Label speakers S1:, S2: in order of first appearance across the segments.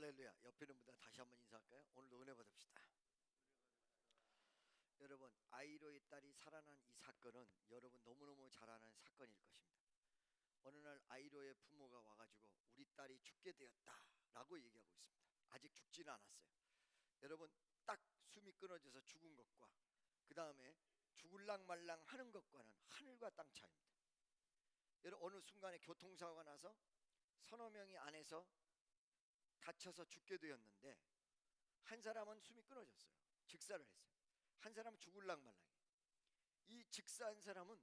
S1: 할렐루야. 옆에 있는 분들 다시 한번 인사할까요? 오늘도 은혜 받읍시다. 여러분, 아이로의 딸이 살아난 이 사건은 여러분 너무너무 잘 아는 사건일 것입니다. 어느 날 아이로의 부모가 와가지고 우리 딸이 죽게 되었다라고 얘기하고 있습니다. 아직 죽지는 않았어요. 여러분, 딱 숨이 끊어져서 죽은 것과 그 다음에 죽을랑 말랑 하는 것과는 하늘과 땅 차이입니다. 여러분, 어느 순간에 교통사고가 나서 서너 명이 안에서 다쳐서 죽게 되었는데 한 사람은 숨이 끊어졌어요. 즉사를 했어요. 한 사람은 죽을랑 말랑. 이 즉사한 사람은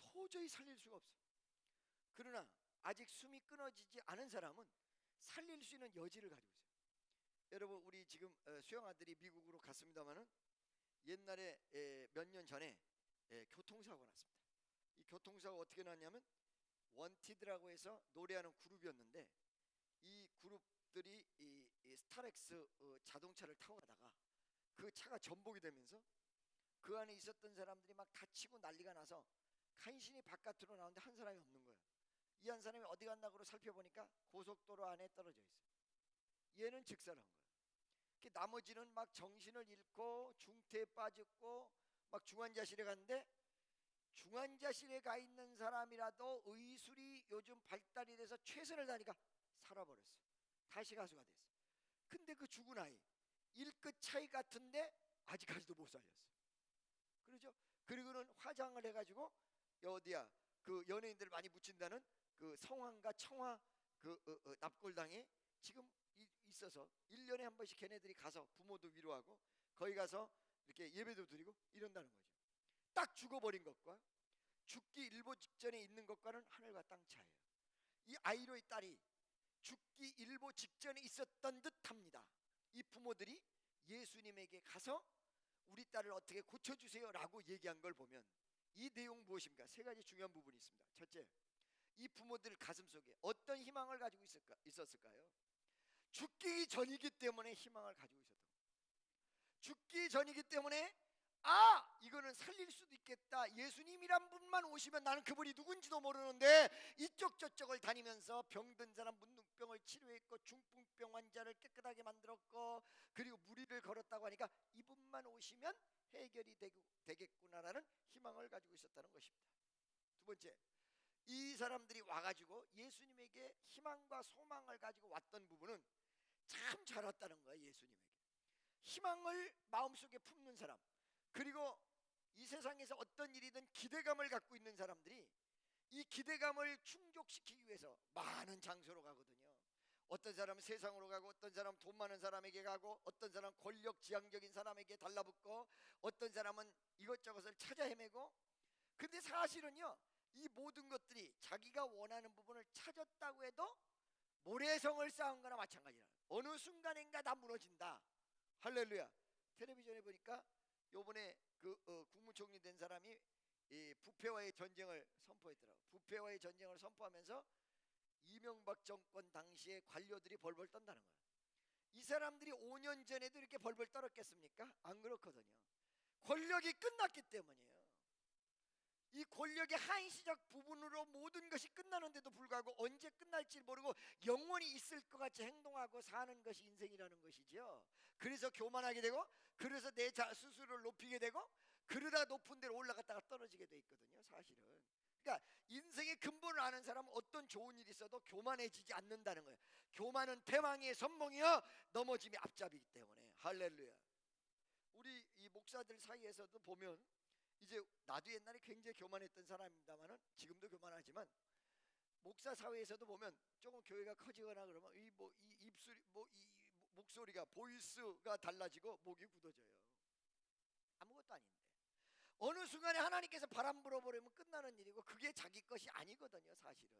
S1: 도저히 살릴 수가 없어요. 그러나 아직 숨이 끊어지지 않은 사람은 살릴 수 있는 여지를 가지고 있어요. 여러분, 우리 지금 수영 아들이 미국으로 갔습니다마는 옛날에 몇 년 전에 교통사고가 났습니다. 이 교통사고가 어떻게 났냐면 원티드라고 해서 노래하는 그룹이었는데 이 그룹들이 이 스타렉스 자동차를 타고 가다가 그 차가 전복이 되면서 그 안에 있었던 사람들이 막 다치고 난리가 나서 간신히 바깥으로 나오는데 한 사람이 없는 거예요. 이 한 사람이 어디 갔나고 살펴보니까 고속도로 안에 떨어져 있어요. 얘는 즉사를 한 거예요. 나머지는 막 정신을 잃고 중태에 빠졌고 막 중환자실에 갔는데, 중환자실에 가 있는 사람이라도 의술이 요즘 발달이 돼서 최선을 다하니까 살아버렸어요. 다시 가수가 됐어요. 근데 그 죽은 아이 일끝 차이 같은데 아직까지도 못 살렸어요. 그렇죠? 그리고는 화장을 해가지고 어디야 그 연예인들 많이 묻힌다는 그 성황과 청화 그 납골당에 지금 있어서 1년에 한 번씩 걔네들이 가서 부모도 위로하고 거기 가서 이렇게 예배도 드리고 이런다는 거죠. 딱 죽어버린 것과 죽기 일보 직전에 있는 것과는 하늘과 땅 차이예요. 이 아이로의 딸이 죽기 일보 직전에 있었던 듯합니다. 이 부모들이 예수님에게 가서 우리 딸을 어떻게 고쳐주세요 라고 얘기한 걸 보면 이 내용 무엇입니까? 세 가지 중요한 부분이 있습니다. 첫째, 이 부모들 가슴속에 어떤 희망을 가지고 있었을까요? 죽기 전이기 때문에 희망을 가지고 있었던 거예요. 죽기 전이기 때문에 이거는 살릴 수도 있겠다. 예수님이란 분만 오시면 나는 그분이 누군지도 모르는데 이쪽 저쪽을 다니면서 병든 사람 문둥병을 치료했고 중풍병 환자를 깨끗하게 만들었고 그리고 무리를 걸었다고 하니까 이분만 오시면 해결이 되겠구나라는 희망을 가지고 있었다는 것입니다. 두 번째, 이 사람들이 와가지고 예수님에게 희망과 소망을 가지고 왔던 부분은 참 잘 왔다는 거야. 예수님에게 희망을 마음속에 품는 사람, 그리고 이 세상에서 어떤 일이든 기대감을 갖고 있는 사람들이 이 기대감을 충족시키기 위해서 많은 장소로 가거든요. 어떤 사람은 세상으로 가고, 어떤 사람은 돈 많은 사람에게 가고, 어떤 사람은 권력 지향적인 사람에게 달라붙고, 어떤 사람은 이것저것을 찾아 헤매고. 근데 사실은요, 이 모든 것들이 자기가 원하는 부분을 찾았다고 해도 모래성을 쌓은 거나 마찬가지라. 어느 순간인가 다 무너진다. 할렐루야. 텔레비전에 보니까 요번에 그 국무총리 된 사람이 이 부패와의 전쟁을 선포했더라고. 부패와의 전쟁을 선포하면서 이명박 정권 당시에 관료들이 벌벌 떤다는 거야. 이 사람들이 5년 전에도 이렇게 벌벌 떨었겠습니까? 안 그렇거든요. 권력이 끝났기 때문이에요. 이 권력의 한시적 부분으로 모든 것이 끝나는데도 불구하고 언제 끝날지 모르고 영원히 있을 것 같이 행동하고 사는 것이 인생이라는 것이죠. 그래서 교만하게 되고, 그래서 내 스스로를 높이게 되고, 그러다 높은 데로 올라갔다가 떨어지게 돼 있거든요. 사실은. 그러니까 인생의 근본을 아는 사람은 어떤 좋은 일이 있어도 교만해지지 않는다는 거예요. 교만은 대망의 선봉이요 넘어짐이 앞잡이기 때문에. 할렐루야. 우리 이 목사들 사이에서도 보면, 이제 나도 옛날에 굉장히 교만했던 사람입니다만은 지금도 교만하지만, 목사 사회에서도 보면 조금 교회가 커지거나 그러면 이 입술 이 목소리가 보이스가 달라지고 목이 굳어져요. 아무것도 아닌데 어느 순간에 하나님께서 바람 불어버리면 끝나는 일이고, 그게 자기 것이 아니거든요. 사실은.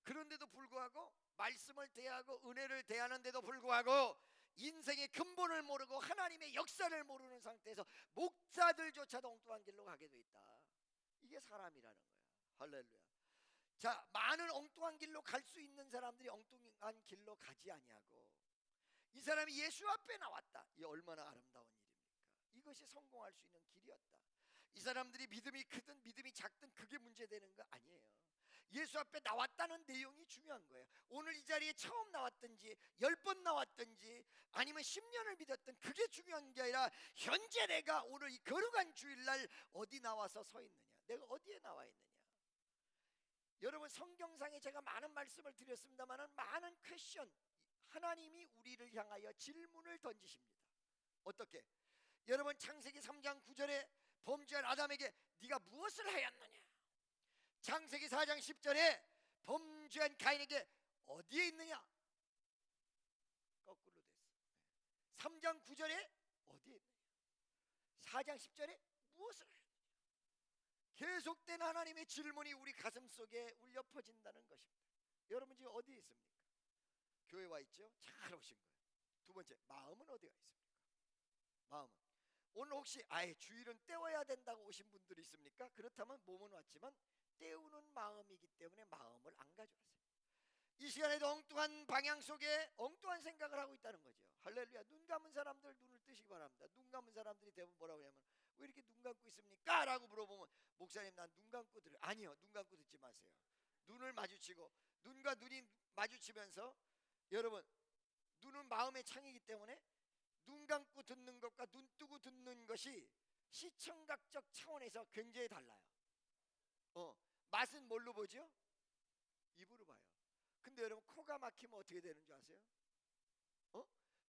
S1: 그런데도 불구하고 말씀을 대하고 은혜를 대하는데도 불구하고 인생의 근본을 모르고 하나님의 역사를 모르는 상태에서 목사들조차도 엉뚱한 길로 가게 돼 있다. 이게 사람이라는 거야. 할렐루야. 자, 많은 엉뚱한 길로 갈 수 있는 사람들이 엉뚱한 길로 가지 아니하고, 이 사람이 예수 앞에 나왔다. 이 얼마나 아름다운 일입니까? 이것이 성공할 수 있는 길이었다. 이 사람들이 믿음이 크든 믿음이 작든 그게 문제되는 거 아니에요. 예수 앞에 나왔다는 내용이 중요한 거예요. 오늘 이 자리에 처음 나왔든지 10번 나왔든지 아니면 10년을 믿었든 그게 중요한 게 아니라 현재 내가 오늘 이 거룩한 주일날 어디 나와서 서 있느냐, 내가 어디에 나와 있느냐. 여러분, 성경상에 제가 많은 말씀을 드렸습니다만 많은 퀘션, 하나님이 우리를 향하여 질문을 던지십니다. 어떻게? 여러분, 창세기 3장 9절에 범죄한 아담에게 네가 무엇을 하였느냐, 창세기 4장 10절에 범죄한 가인에게 어디에 있느냐, 거꾸로 됐어. 3장 9절에 어디에 있느냐, 4장 10절에 무엇을 하였느냐. 계속된 하나님의 질문이 우리 가슴 속에 울려 퍼진다는 것입니다. 여러분 지금 어디에 있습니까? 교회 와 있죠? 잘 오신 거예요. 두 번째, 마음은 어디가 있습니까? 마음은 오늘 혹시 아예 주일은 때워야 된다고 오신 분들이 있습니까? 그렇다면 몸은 왔지만 때우는 마음이기 때문에 마음을 안 가져왔어요. 이 시간에도 엉뚱한 방향 속에 엉뚱한 생각을 하고 있다는 거죠. 할렐루야. 눈 감은 사람들 눈을 뜨시기 바랍니다. 눈 감은 사람들이 대부분 뭐라고 하냐면 왜 이렇게 눈 감고 있습니까? 라고 물어보면 목사님 난 눈 감고 들어요. 아니요, 눈 감고 듣지 마세요. 눈을 마주치고 눈과 눈이 마주치면서 여러분, 눈은 마음의 창이기 때문에 눈 감고 듣는 것과 눈 뜨고 듣는 것이 시청각적 차원에서 굉장히 달라요. 맛은 뭘로 보죠? 입으로 봐요. 근데 여러분, 코가 막히면 어떻게 되는 줄 아세요?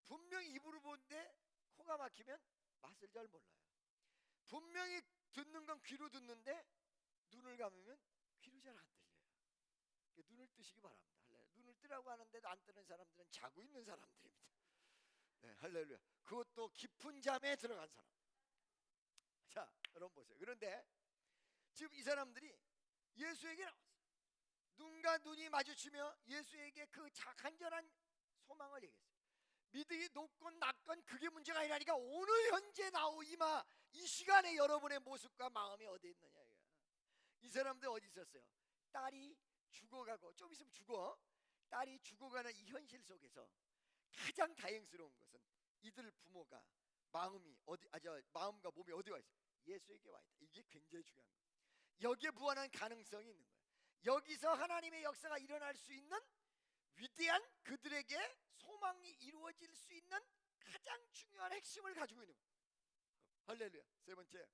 S1: 분명히 입으로 보는데 코가 막히면 맛을 잘 몰라요. 분명히 듣는 건 귀로 듣는데 눈을 감으면 귀로 잘 안 들려요. 눈을 뜨시기 바랍니다. 할렐루야. 눈을 뜨라고 하는데도 안 뜨는 사람들은 자고 있는 사람들입니다. 네, 할렐루야. 그것도 깊은 잠에 들어간 사람. 자, 여러분 보세요. 그런데 지금 이 사람들이 예수에게 나왔어요. 눈과 눈이 마주치며 예수에게 그 간절한 소망을 얘기했어요. 믿음이 높건 낮건 그게 문제가 아니라니까. 오늘 현재 나오 이마 이 시간에 여러분의 모습과 마음이 어디 있느냐. 이 사람들 어디 있었어요? 딸이 죽어가고 좀 있으면 죽어. 딸이 죽어가는 이 현실 속에서 가장 다행스러운 것은 이들 부모가 마음이 마음과 몸이 어디 와 있어요? 예수에게 와 있다. 이게 굉장히 중요한 거예요. 여기에 무한한 가능성이 있는 거예요. 여기서 하나님의 역사가 일어날 수 있는 위대한 그들에게 소망이 이루어질 수 있는 가장 중요한 핵심을 가지고 있는 거예요. 할렐루야. 세 번째,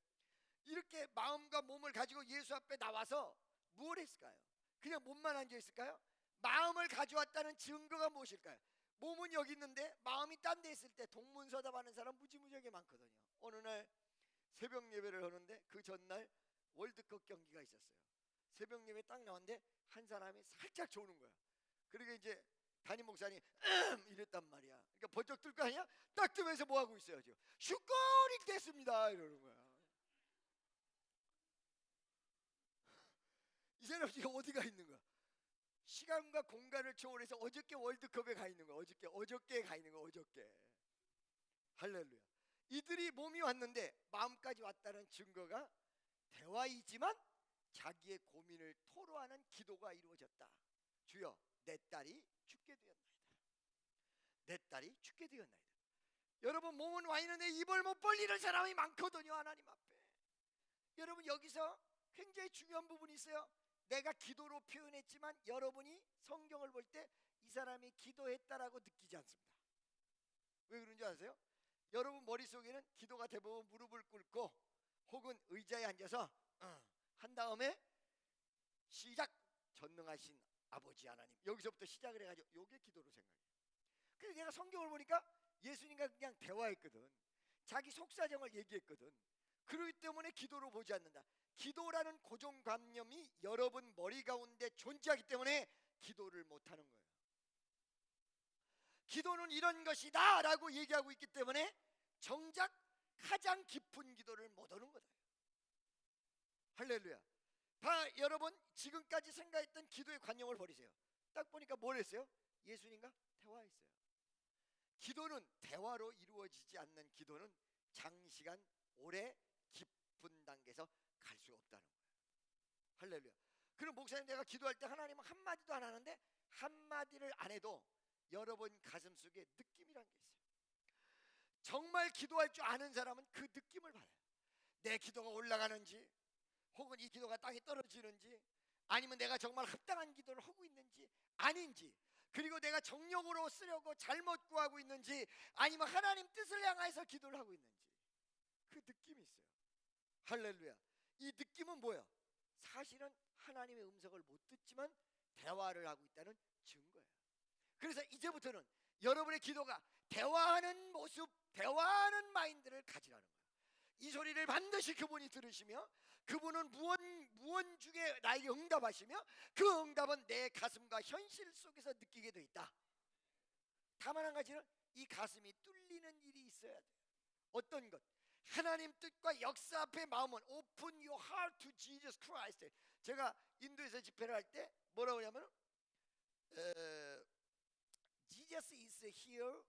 S1: 이렇게 마음과 몸을 가지고 예수 앞에 나와서 뭘 했을까요? 그냥 몸만 앉아 있을까요? 마음을 가져왔다는 증거가 무엇일까요? 몸은 여기 있는데 마음이 딴 데 있을 때 동문서답하는 사람 무지무지하게 많거든요. 어느 날 새벽 예배를 하는데 그 전날 월드컵 경기가 있었어요. 새벽 예배 딱 나왔는데 한 사람이 살짝 조는 거야. 그러니까 이제 담임 목사님 이랬단 말이야. 그러니까 번쩍 뜰 거 아니야? 딱 뜨면서 뭐 하고 있어요 지금? 슛골이 됐습니다 이러는 거야. 이 사람 지금 어디가 있는 거야? 시간과 공간을 초월해서 어저께 월드컵에 가 있는 거야. 어저께 가 있는 거야. 어저께. 할렐루야. 이들이 몸이 왔는데 마음까지 왔다는 증거가 대화이지만 자기의 고민을 토로하는 기도가 이루어졌다. 주여, 내 딸이 죽게 되었나이다. 내 딸이 죽게 되었나이다. 여러분, 몸은 와 있는데 입을 못 벌리는 사람이 많거든요. 하나님 앞에. 여러분, 여기서 굉장히 중요한 부분이 있어요. 내가 기도로 표현했지만 여러분이 성경을 볼 때 이 사람이 기도했다라고 느끼지 않습니다. 왜 그런지 아세요? 여러분 머릿속에는 기도가 대부분 무릎을 꿇고 혹은 의자에 앉아서 한 다음에 시작, 전능하신 아버지 하나님, 여기서부터 시작을 해가지고 요게 기도로 생각해요. 그래서 내가 성경을 보니까 예수님과 그냥 대화했거든. 자기 속사정을 얘기했거든. 그렇기 때문에 기도로 보지 않는다. 기도라는 고정관념이 여러분 머리 가운데 존재하기 때문에 기도를 못하는 거예요. 기도는 이런 것이다 라고 얘기하고 있기 때문에 정작 가장 깊은 기도를 못 하는 거다. 할렐루야. 여러분 지금까지 생각했던 기도의 관념을 버리세요. 딱 보니까 뭘 했어요? 예수님과 대화했어요. 기도는 대화로 이루어지지 않는 기도는 장시간 오래 깊은 단계에서 갈 수 없다는 거예요. 할렐루야. 그럼 목사님, 내가 기도할 때 하나님은 한마디도 안 하는데 한마디를 안 해도 여러분 가슴 속에 느낌이란 게 있어요. 정말 기도할 줄 아는 사람은 그 느낌을 받아요. 내 기도가 올라가는지 혹은 이 기도가 땅에 떨어지는지 아니면 내가 정말 합당한 기도를 하고 있는지 아닌지, 그리고 내가 정욕으로 쓰려고 잘못 구하고 있는지 아니면 하나님 뜻을 향해서 기도를 하고 있는지, 그 느낌이 있어요. 할렐루야. 이 느낌은 뭐예요? 사실은 하나님의 음성을 못 듣지만 대화를 하고 있다는 증거예요. 그래서 이제부터는 여러분의 기도가 대화하는 모습, 대화하는 마인드를 가지라는 거예요. 이 소리를 반드시 그분이 들으시며 그분은 무언 중에 나에게 응답하시며 그 응답은 내 가슴과 현실 속에서 느끼게 돼 있다. 다만 한 가지는 이 가슴이 뚫리는 일이 있어야 돼요. 어떤 것? 하나님 뜻과 역사 앞에 마음은 Open your heart to Jesus Christ. 제가 인도에서 집회를 할 때 뭐라고 하냐면 Jesus is here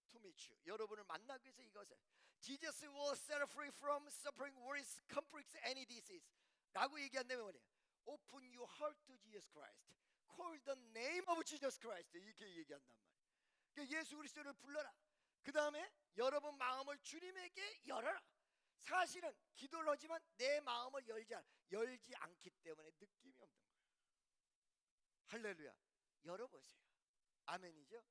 S1: to meet you. 여러분을 만나기 위해서 이것을 Jesus will set free from suffering, worries, conflicts, any disease 라고 얘기한다면 뭐냐? Open your heart to Jesus Christ. Call the name of Jesus Christ. 이렇게 얘기한단 말이에요. 그러니까 예수 그리스도를 불러라. 그 다음에 여러분 마음을 주님에게 열어라. 사실은 기도를 하지만 내 마음을 열지 않기 때문에 느낌이 없는 거예요. 할렐루야. 열어보세요. 아멘이죠.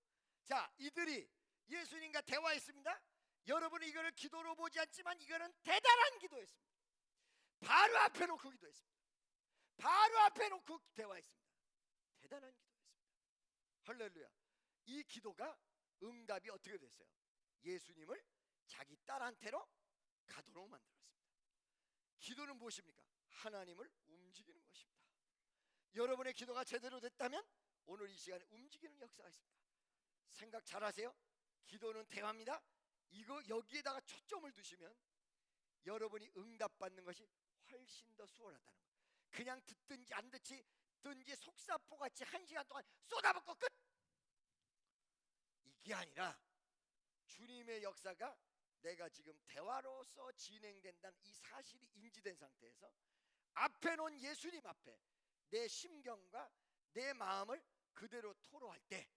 S1: 자, 이들이 예수님과 대화했습니다. 여러분이 이거를 기도로 보지 않지만 이거는 대단한 기도였습니다. 바로 앞에 놓고 기도했습니다. 바로 앞에 놓고 대화했습니다. 대단한 기도였습니다. 할렐루야. 이 기도가 응답이 어떻게 됐어요? 예수님을 자기 딸한테로 가도록 만들었습니다. 기도는 무엇입니까? 하나님을 움직이는 것입니다. 여러분의 기도가 제대로 됐다면 오늘 이 시간에 움직이는 역사가 있습니다. 생각 잘하세요. 기도는 대화입니다. 이거 여기에다가 초점을 두시면 여러분이 응답받는 것이 훨씬 더 수월하다는 거예요. 그냥 듣든지 안 듣든지 속사포같이 1시간 동안 쏟아붓고 끝! 이게 아니라 주님의 역사가 내가 지금 대화로서 진행된다는 이 사실이 인지된 상태에서 앞에 놓은 예수님 앞에 내 심경과 내 마음을 그대로 토로할 때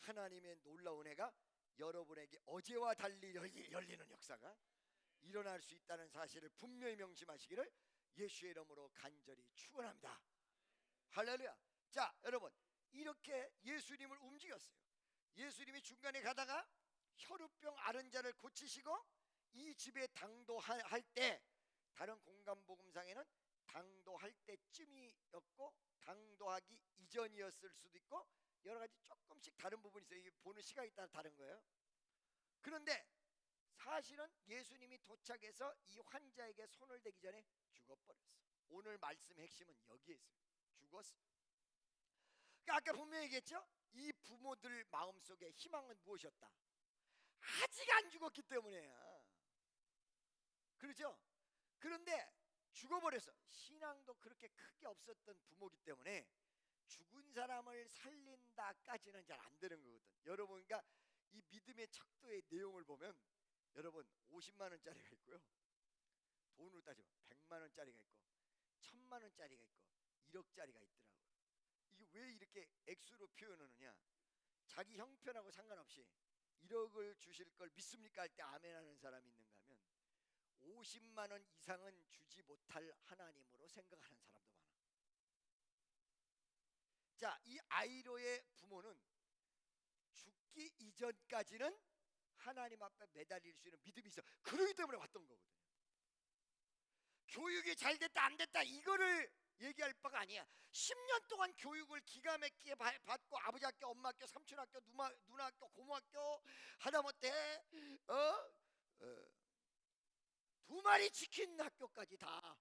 S1: 하나님의 놀라운 애가 여러분에게 어제와 달리 열리는 역사가 일어날 수 있다는 사실을 분명히 명심하시기를 예수의 이름으로 간절히 축원합니다. 할렐루야. 자, 여러분, 이렇게 예수님을 움직였어요. 예수님이 중간에 가다가 혈우병 앓은 자를 고치시고 이 집에 당도할 때, 다른 공간복음상에는 당도할 때쯤이었고 당도하기 이전이었을 수도 있고 여러 가지 조금씩 다른 부분이 있어요. 이게 보는 시각에 따라 다른 거예요. 그런데 사실은 예수님이 도착해서 이 환자에게 손을 대기 전에 죽어버렸어. 오늘 말씀의 핵심은 여기에 있어요. 죽었어. 그러니까 아까 분명히 얘기했죠. 이 부모들 마음속에 희망은 무엇이었다? 아직 안 죽었기 때문이야. 그렇죠? 그런데 죽어버렸어. 신앙도 그렇게 크게 없었던 부모기 때문에 죽은 사람을 살린다까지는 잘 안 되는 거거든. 여러분, 그러니까 이 믿음의 척도의 내용을 보면 여러분 50만 원짜리가 있고요. 돈으로 따지면 100만 원짜리가 있고 1000만 원짜리가 있고 1억짜리가 있더라고요. 이게 왜 이렇게 액수로 표현하느냐? 자기 형편하고 상관없이 1억을 주실 걸 믿습니까? 할 때 아멘 하는 사람이 있는가 하면 50만 원 이상은 주지 못할 하나님으로 생각하는 사람도 많아. 자, 이 아이로의 부모는 죽기 이전까지는 하나님 앞에 매달릴 수 있는 믿음이 있어. 그러기 때문에 왔던 거거든요. 교육이 잘 됐다 안 됐다 이거를 얘기할 바가 아니야. 10년 동안 교육을 기가 막히게 받고 아버지 학교, 엄마 학교, 삼촌 학교, 누나 학교, 고모 학교 하다못해 2마리 치킨 학교까지 다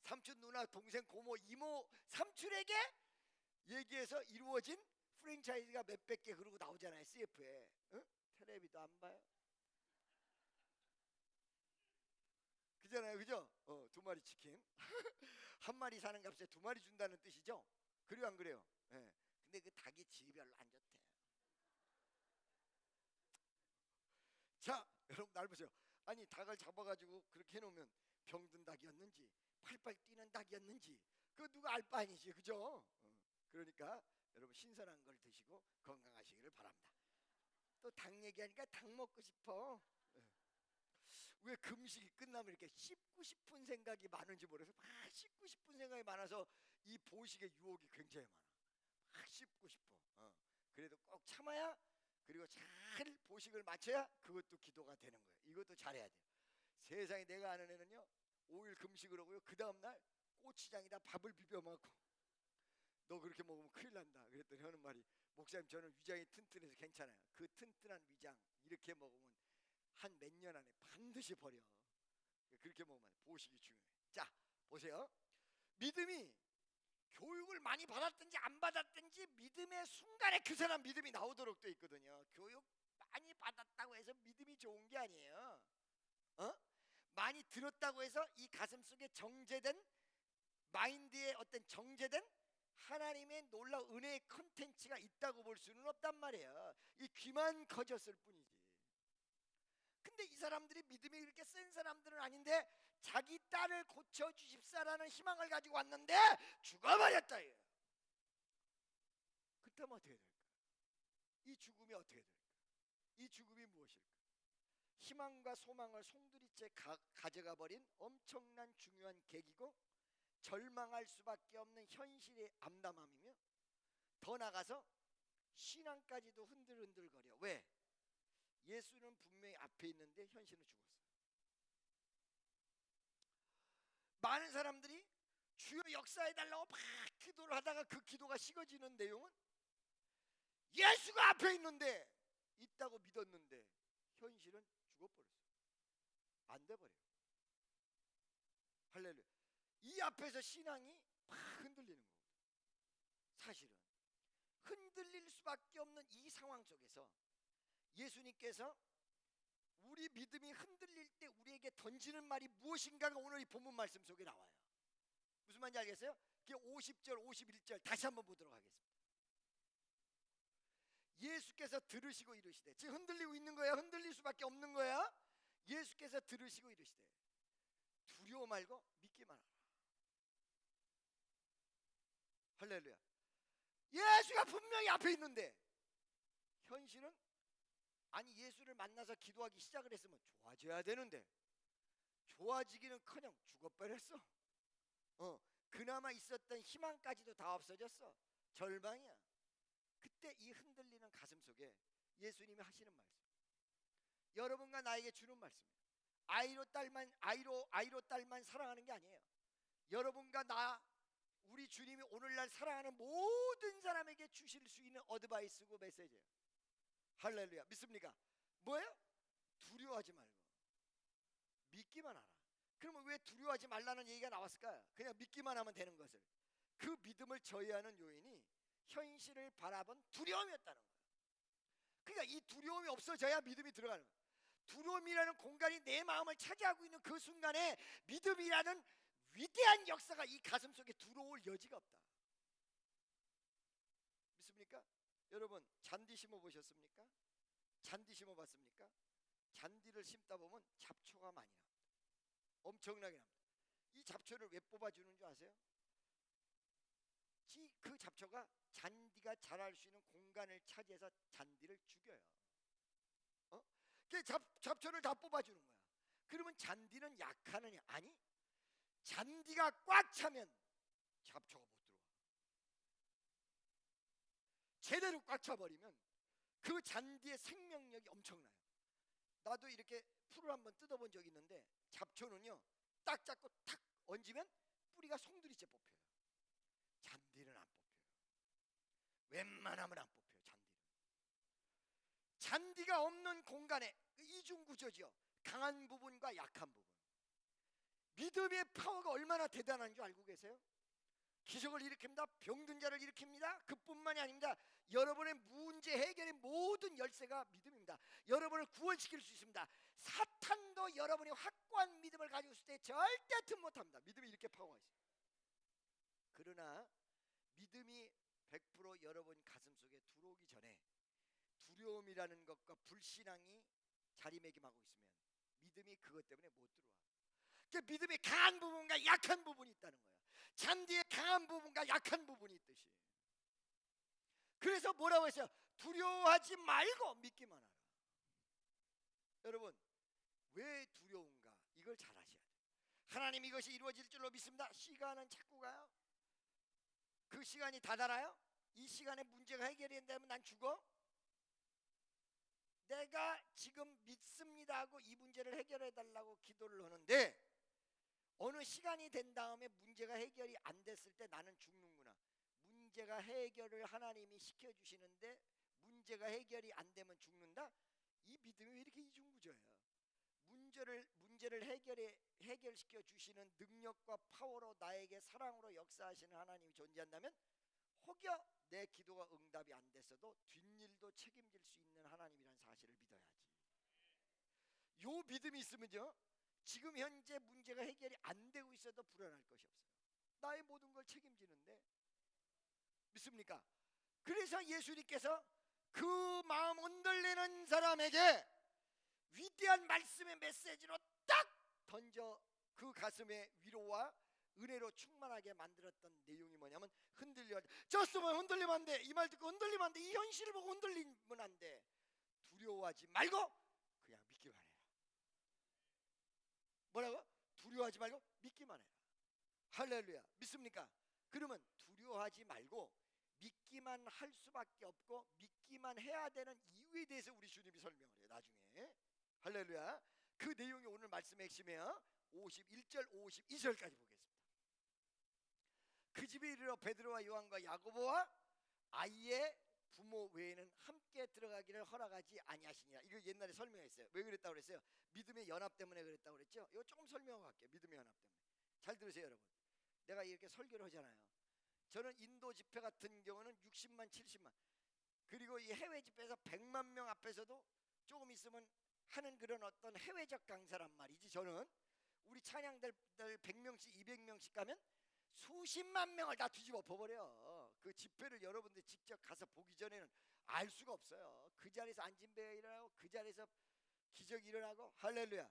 S1: 삼촌, 누나, 동생, 고모, 이모, 삼촌에게 얘기해서 이루어진 프랜차이즈가 몇백 개 그러고 나오잖아요. CF에. 텔레비도 안 봐요. 그잖아요, 그죠? 2마리 치킨 한 마리 사는 값에 2마리 준다는 뜻이죠. 그래요, 안 그래요? 예. 근데 그 닭이 질별로 안 좋대. 자, 여러분 날 보세요. 아니 닭을 잡아가지고 그렇게 해놓으면 병든 닭이었는지 팔팔 뛰는 닭이었는지 그 누가 알 바 아니지, 그죠? 그러니까 여러분 신선한 걸 드시고 건강하시기를 바랍니다. 또 닭 얘기하니까 닭 먹고 싶어. 왜 금식이 끝나면 이렇게 씹고 싶은 생각이 많은지 모르겠어요. 막 씹고 싶은 생각이 많아서 이 보식의 유혹이 굉장히 많아. 막 씹고 싶어. 그래도 꼭 참아야, 그리고 잘 보식을 맞춰야 그것도 기도가 되는 거예요. 이것도 잘해야 돼요. 세상에 내가 아는 애는요 5일 금식을 하고요 그 다음날 고추장에다 밥을 비벼 먹고 너 그렇게 먹으면 큰일 난다 그랬더니 하는 말이, 목사님 저는 위장이 튼튼해서 괜찮아요. 그 튼튼한 위장 이렇게 먹으면 한 몇 년 안에 반드시 버려. 그렇게 먹으면 보식이 중요해. 자 보세요. 믿음이 교육을 많이 받았든지 안 받았든지 믿음의 순간에 그 사람 믿음이 나오도록 돼 있거든요. 교육 많이 받았다고 해서 믿음이 좋은 게 아니에요. 많이 들었다고 해서 이 가슴 속에 정제된 마인드에 어떤 정제된 하나님의 놀라운 은혜의 컨텐츠가 있다고 볼 수는 없단 말이에요. 이 귀만 커졌을 뿐이지. 근데 이 사람들이 믿음이 그렇게 센 사람들은 아닌데 자기 딸을 고쳐주십사라는 희망을 가지고 왔는데 죽어버렸다. 그렇다면 어떻게 될까? 이 죽음이 어떻게 될까? 이 죽음이 무엇일까? 희망과 소망을 송두리째 가져가 버린 엄청난 중요한 계기고, 절망할 수밖에 없는 현실의 암담함이며, 더 나가서 신앙까지도 흔들흔들거려. 왜? 예수는 분명히 앞에 있는데 현실은 죽었어요. 많은 사람들이 주여 역사해달라고 막 기도를 하다가 그 기도가 식어지는 내용은 예수가 앞에 있는데, 있다고 믿었는데 현실은 죽어버렸어요. 안 돼버려요. 할렐루야. 이 앞에서 신앙이 막 흔들리는 거거든요. 사실은 흔들릴 수밖에 없는 이 상황 속에서 예수님께서 우리 믿음이 흔들릴 때 우리에게 던지는 말이 무엇인가가 오늘 이 본문 말씀 속에 나와요. 무슨 말인지 알겠어요? 그게 50절 51절 다시 한번 보도록 하겠습니다. 예수께서 들으시고 이르시되, 지금 흔들리고 있는 거예요. 흔들릴 수밖에 없는 거예요. 예수께서 들으시고 이르시되 두려워 말고 믿기만 하라. 할렐루야. 예수가 분명히 앞에 있는데 현실은, 아니 예수를 만나서 기도하기 시작을 했으면 좋아져야 되는데 좋아지기는커녕 죽어버렸어. 그나마 있었던 희망까지도 다 없어졌어. 절망이야. 그때 이 흔들리는 가슴 속에 예수님이 하시는 말씀, 여러분과 나에게 주는 말씀이에요. 아이로 딸만 사랑하는 게 아니에요. 여러분과 나, 우리 주님이 오늘날 사랑하는 모든 사람에게 주실 수 있는 어드바이스고 메시지예요. 할렐루야. 믿습니까? 뭐예요? 두려워하지 말고 믿기만 하라. 그러면 왜 두려워하지 말라는 얘기가 나왔을까요? 그냥 믿기만 하면 되는 것을. 그 믿음을 저해하는 요인이 현실을 바라본 두려움이었다는 거예요. 그러니까 이 두려움이 없어져야 믿음이 들어가는 거예요. 두려움이라는 공간이 내 마음을 차지하고 있는 그 순간에 믿음이라는 위대한 역사가 이 가슴 속에 들어올 여지가 없다. 믿습니까? 여러분 잔디 심어 보셨습니까? 잔디 심어 봤습니까? 잔디를 심다 보면 잡초가 많이 납니다. 엄청나게 납니다. 이 잡초를 왜 뽑아주는 줄 아세요? 그 잡초가 잔디가 자랄 수 있는 공간을 차지해서 잔디를 죽여요. 그 잡초를 다 뽑아주는 거야. 그러면 잔디는 약하느냐? 아니, 잔디가 꽉 차면 잡초가 못 들어와. 제대로 꽉 차버리면 그 잔디의 생명력이 엄청나요. 나도 이렇게 풀을 한번 뜯어본 적이 있는데 잡초는요 딱 잡고 탁 얹으면 뿌리가 송두리째 뽑혀요. 잔디는 안 뽑혀요. 웬만하면 안 뽑혀요. 잔디가 없는 공간에 이중구조죠. 강한 부분과 약한 부분. 믿음의 파워가 얼마나 대단한 줄 알고 계세요? 기적을 일으킵니다. 병든 자를 일으킵니다. 그뿐만이 아닙니다. 여러분의 문제 해결의 모든 열쇠가 믿음입니다. 여러분을 구원시킬 수 있습니다. 사탄도 여러분이 확고한 믿음을 가지고 있을 때 절대 틈 못합니다. 믿음이 이렇게 파워가 있어요. 그러나 믿음이 100% 여러분 가슴 속에 들어오기 전에 두려움이라는 것과 불신앙이 자리매김하고 있으면 믿음이 그것 때문에 못 들어와. 그러니까 믿음의 강한 부분과 약한 부분이 있다는 거예요. 잔디의 강한 부분과 약한 부분이 있듯이. 그래서 뭐라고 했어요? 두려워하지 말고 믿기만 하라. 여러분 왜 두려운가? 이걸 잘 아셔야 돼요. 하나님 이것이 이루어질 줄로 믿습니다. 시간은 자꾸 가요. 그 시간이 다다라요? 이 시간에 문제가 해결이 된다면 난 죽어? 내가 지금 믿습니다 하고 이 문제를 해결해 달라고 기도를 하는데 어느 시간이 된 다음에 문제가 해결이 안 됐을 때 나는 죽는구나. 문제가 해결을 하나님이 시켜주시는데 문제가 해결이 안 되면 죽는다? 이 믿음이 왜 이렇게 이중구조예요? 문제를 해결시켜 주시는 능력과 파워로 나에게 사랑으로 역사하시는 하나님이 존재한다면 혹여 내 기도가 응답이 안 됐어도 뒷일도 책임질 수 있는 하나님이라는 사실을 믿어야지. 요 믿음이 있으면요, 지금 현재 문제가 해결이 안 되고 있어도 불안할 것이 없어요. 나의 모든 걸 책임지는데. 믿습니까? 그래서 예수님께서 그 마음 흔들리는 사람에게 위대한 말씀의 메시지로 딱 던져 그 가슴에 위로와 은혜로 충만하게 만들었던 내용이 뭐냐면 흔들려. 졌으면 흔들리면 안 돼. 이 말 듣고 흔들리면 안 돼. 이 현실을 보고 흔들리면 안 돼. 두려워하지 말고 그냥 믿기만 해라. 뭐라고? 두려워하지 말고 믿기만 해라. 할렐루야. 믿습니까? 그러면 두려워하지 말고 믿기만 할 수밖에 없고 믿기만 해야 되는 이유에 대해서 우리 주님이 설명을 해요. 나중에. 할렐루야. 그 내용이 오늘 말씀의 핵심이에요. 51절 52절까지 보겠습니다. 그 집에 이르러 베드로와 요한과 야고보와 아이의 부모 외에는 함께 들어가기를 허락하지 아니하시니라. 이거 옛날에 설명했어요. 왜 그랬다고 그랬어요? 믿음의 연합 때문에 그랬다고 그랬죠? 이거 조금 설명하고 갈게요. 믿음의 연합 때문에. 잘 들으세요, 여러분. 내가 이렇게 설교를 하잖아요. 저는 인도 집회 같은 경우는 60만 70만 그리고 이 해외 집회에서 100만 명 앞에서도 조금 있으면 하는 그런 어떤 해외적 강사란 말이지. 저는 우리 찬양들 100명씩 200명씩 가면 수십만 명을 다 뒤집어 엎어버려. 그 집회를 여러분들 직접 가서 보기 전에는 알 수가 없어요. 그 자리에서 안진배가 일어나고 그 자리에서 기적이 일어나고. 할렐루야.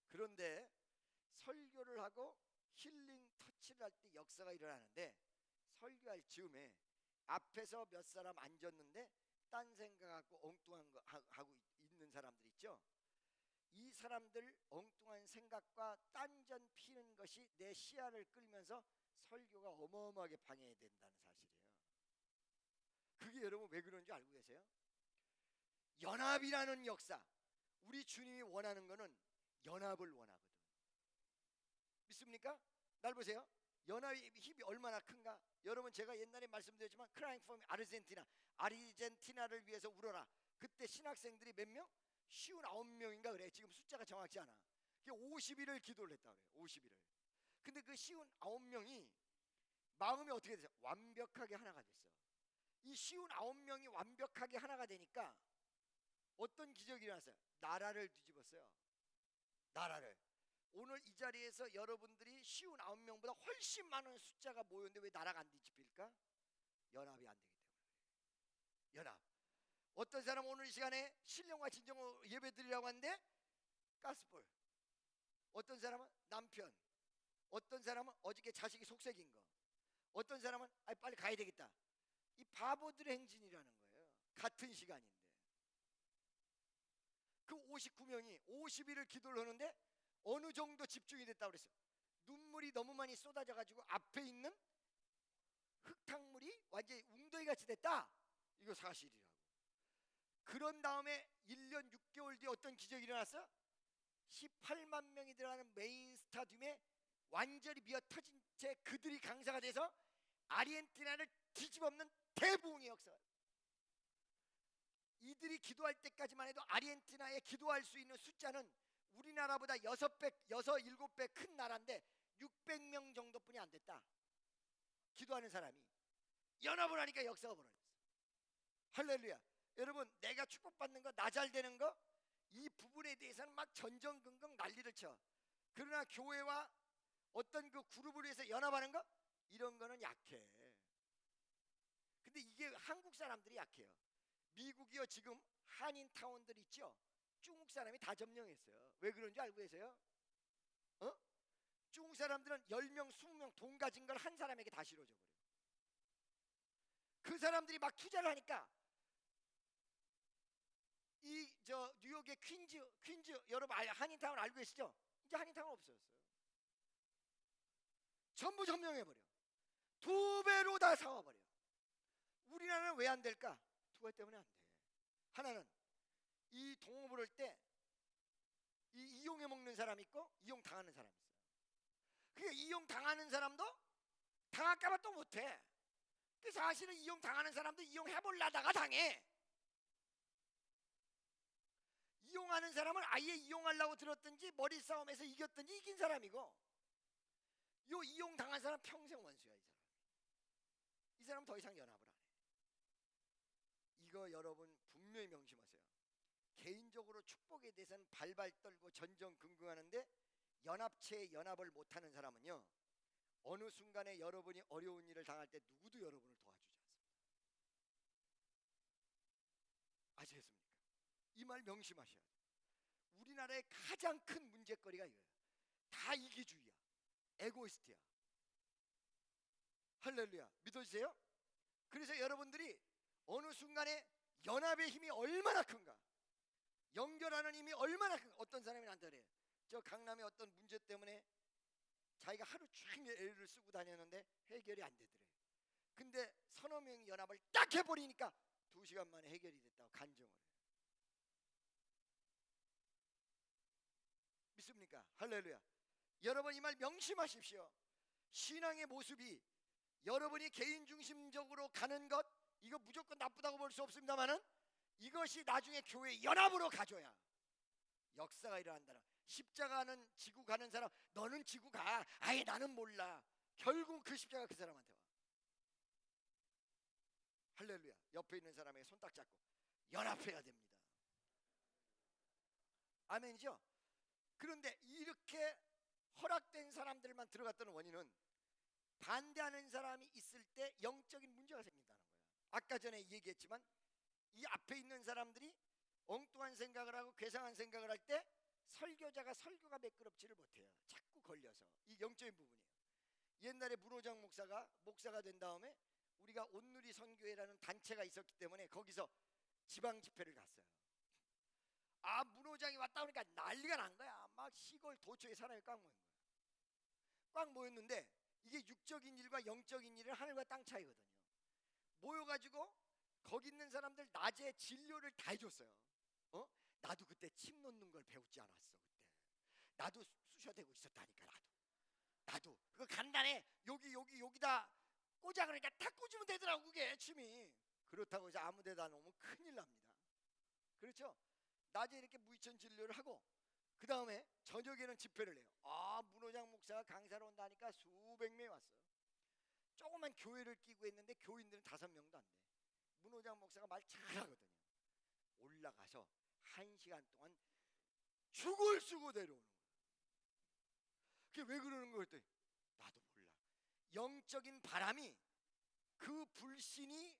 S1: 그런데 설교를 하고 힐링 터치를 할 때 역사가 일어나는데 설교할 즈음에 앞에서 몇 사람 앉았는데 딴 생각하고 엉뚱한 거 하고 있는 사람들 있죠. 이 사람들 엉뚱한 생각과 딴전 피는 것이 내 시야를 끌면서 설교가 어마어마하게 방해된다는 사실이에요. 그게 여러분 왜 그런지 알고 계세요? 연합이라는 역사. 우리 주님이 원하는 거는 연합을 원하거든. 믿습니까? 날 보세요. 연합의 힘이 얼마나 큰가? 여러분 제가 옛날에 말씀드렸지만 크라잉 폼 아르헨티나를 위해서 울어라. 그때 신학생들이 몇 명? 59명인가 그래. 지금 숫자가 정확치 않아. 50일을 기도를 했다 그래요. 50일을. 근데 그 59명이 마음이 어떻게 됐어요? 완벽하게 하나가 됐어. 이 59명이 완벽하게 하나가 되니까 어떤 기적이 일어났어요? 나라를 뒤집었어요. 나라를. 오늘 이 자리에서 여러분들이 59명보다 훨씬 많은 숫자가 모였는데 왜 나라가 안 뒤집힐까? 연합이 안 되기 때문에. 연합. 어떤 사람 오늘 이 시간에 신령과 진정으로 예배 드리라고 하는데 가스불. 어떤 사람은 남편. 어떤 사람은 어저께 자식이 속색인 거. 어떤 사람은 빨리 가야 되겠다. 이 바보들의 행진이라는 거예요. 같은 시간인데. 그 59명이 50일을 기도를 하는데 어느 정도 집중이 됐다고 그랬어요. 눈물이 너무 많이 쏟아져 가지고 앞에 있는 흙탕물이 완전히 웅덩이 같이 됐다. 이거 사실이라고. 그런 다음에 1년 6개월 뒤에 어떤 기적이 일어났어? 18만 명이 들어가는 메인 스타디움에 완전히 미어 터진 채 그들이 강사가 돼서 아르헨티나를 뒤집어엎는 대부흥의 역사가. 이들이 기도할 때까지만 해도 아르헨티나에 기도할 수 있는 숫자는 우리나라보다 6배, 6, 7배 큰 나라인데 600명 정도뿐이 안 됐다. 기도하는 사람이. 연합을 하니까 역사가 벌어졌어. 할렐루야. 여러분 내가 축복받는 거, 나 잘 되는 거, 이 부분에 대해서는 막 전전긍긍 난리를 쳐. 그러나 교회와 어떤 그 그룹을 위해서 연합하는 거, 이런 거는 약해. 근데 이게 한국 사람들이 약해요. 미국이요, 지금 한인타운들 있죠? 중국 사람이 다 점령했어요. 왜 그런지 알고 계세요? 중국 사람들은 10명, 20명 돈 가진 걸 한 사람에게 다 실어줘 버려요. 그 사람들이 막 투자를 하니까 뉴욕의 퀸즈 여러분 한인타운 알고 계시죠? 이제 한인타운 없어졌어요. 전부 점령해버려. 2배로 다 사와버려. 우리나라는 왜 안 될까? 두 가지 때문에 안 돼. 하나는 이 동업을 할 때 이용해 먹는 사람이 있고 이용 당하는 사람이 있어요. 그러니까 이용 당하는 사람도 당할까봐 또 못해. 그 사실은 이용 당하는 사람도 이용해보려다가 당해. 이용하는 사람은 아예 이용하려고 들었든지 머리 싸움에서 이겼든지 이긴 사람이고, 요 이용 당한 사람 평생 원수야. 이 사람 더 이상 연합을 안 해. 이거 여러분 분명히 명심하세요. 개인적으로 축복에 대해서는 발발 떨고 전전긍긍하는데 연합체에 연합을 못하는 사람은요, 어느 순간에 여러분이 어려운 일을 당할 때 누구도 여러분을 도와주지 않습니다. 아시겠습니까? 이 말 명심하셔야 돼요. 우리나라의 가장 큰 문제거리가 이거예요. 다 이기주의야. 에고이스트야. 할렐루야. 믿어지세요? 그래서 여러분들이 어느 순간에 연합의 힘이 얼마나 큰가, 연결하는 힘이 얼마나 큰가. 어떤 사람이 나한테 그래요. 저 강남의 어떤 문제 때문에 자기가 하루 종일 애를 쓰고 다녔는데 해결이 안 되더래요. 근데 서너 명이 연합을 딱 해버리니까 2시간 만에 해결이 됐다고 간증을 해요. 믿습니까? 할렐루야. 여러분 이 말 명심하십시오. 신앙의 모습이 여러분이 개인 중심적으로 가는 것, 이거 무조건 나쁘다고 볼 수 없습니다만은 이것이 나중에 교회 연합으로 가줘야 역사가 일어난다는. 십자가는 지고 가는 사람, 너는 지고 가. 아예 나는 몰라. 결국 그 십자가 그 사람한테 와. 할렐루야. 옆에 있는 사람에게 손 딱 잡고 연합해야 됩니다. 아멘이죠? 그런데 이렇게 허락된 사람들만 들어갔던 원인은 반대하는 사람이 있을 때 영적인 문제가 생긴다는 거예요. 아까 전에 얘기했지만 이 앞에 있는 사람들이 엉뚱한 생각을 하고 괴상한 생각을 할 때 설교자가 설교가 매끄럽지를 못해요. 자꾸 걸려서. 이 영적인 부분이에요. 옛날에 문호장 목사가 된 다음에 우리가 온누리 선교회라는 단체가 있었기 때문에 거기서 지방 집회를 갔어요. 아, 문호장이 왔다 오니까 난리가 난 거야. 막 시골 도처에 사람이 꽉 모인 거야. 꽉 모였는데 이게 육적인 일과 영적인 일은 하늘과 땅 차이거든요. 모여가지고 거기 있는 사람들 낮에 진료를 다 해줬어요. 나도 그때 침 놓는 걸 배우지 않았어. 그때 나도 쑤셔대고 있었다니까. 나도 그거 간단해. 여기다 꽂아. 그러니까 다 꽂으면 되더라고 그게 침이. 그렇다고 해서 아무 데다 놓으면 큰일 납니다. 그렇죠? 낮에 이렇게 무의천 진료를 하고 그 다음에 저녁에는 집회를 해요. 아, 문호장 목사가 강사로 온다니까 수백 명이 왔어요. 조그만 교회를 끼고 했는데 교인들은 5명도 안 돼. 문호장 목사가 말 잘하거든요. 올라가서 1시간 동안 죽을 쓰고 내려오는 거예요. 그게 왜 그러는 거예요? 그랬더니 나도 몰라. 영적인 바람이 그 불신이